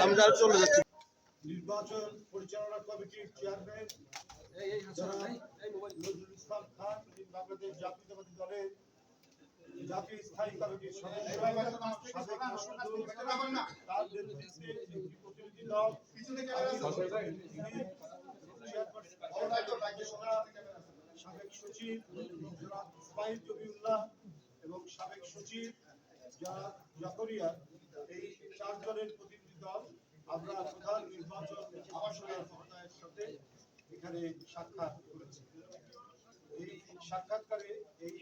আমরা চলে যাচ্ছি। নির্বাচন পরিচালনা কমিটির চেয়ারম্যান নজরুল ইসলাম খান, বাংলাদেশ জাতীয়তাবাদী দলের জাতীয় স্থায়ী কমিটির সদস্য, তার নেতৃত্বে একটি প্রতিনিধি দল, সাবেক সচিব ইসমাইল জবিউল্লাহ এবং সাবেক সচিব জাকরিয়া, এই চারজনের প্রতিনিধি দল আমরা প্রধান নির্বাচন মহোদয়ের সাথে এখানে সাক্ষাৎ করেছি। এই সাক্ষাৎকারে এই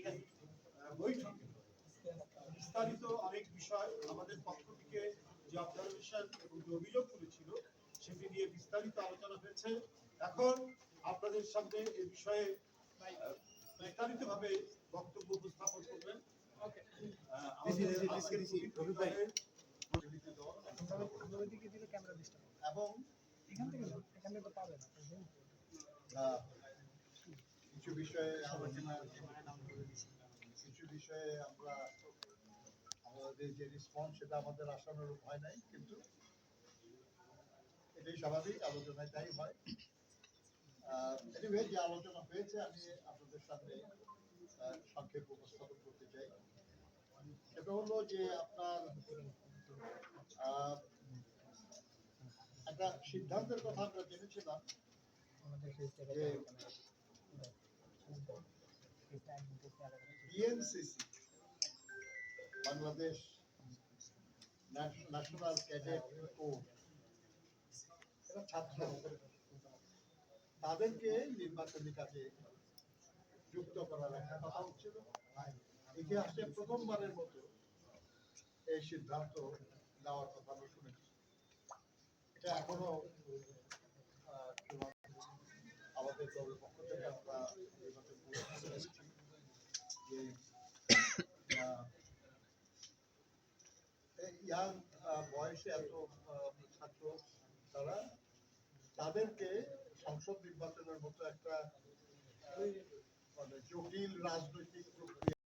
বৈঠকে বিস্তারিত অনেক বিষয় আমাদের পক্ষ থেকে যে অবজারভেশন এবং যে অভিযোগ করেছিল সেটি নিয়ে বিস্তারিত আলোচনা হয়েছে। এখন আপনাদের সামনে এই বিষয়ে বিস্তারিতভাবে বক্তব্য উপস্থাপন করবেন এবং কিছু বিষয়ে আলোচনা, কিছু বিষয়ে আমরা আমাদের যে রেসপন্স সেটা আমাদের আশানুরূপ হয় নাই, কিন্তু এটাই স্বাভাবিক, আলোচনায় তাই হয়। এনিওয়ে, যে আলোচনা হয়েছে আমি আপনাদের সামনে সংক্ষেপ উপস্থাপন করতে চাই। সেটা হলো যে আপনার একটা সিদ্ধান্তের কথা আমরা জেনেছিলাম যে BNCC, Bangladesh national cadet corps, এরা ছাত্র, তাদেরকে নির্বাচনী কাজে যুক্ত করার একটা কথা হচ্ছিল। ইতিহাসে প্রথমবারের মতো এই সিদ্ধান্ত নেওয়ার কথা আমরা শুনেছি। এটা এখনো আমাদের দলের পক্ষ থেকে আমরা যে ইয়াং বয়সে এত ছাত্র, তাদেরকে সংসদ নির্বাচনের মতো একটা মানে জটিল রাজনৈতিক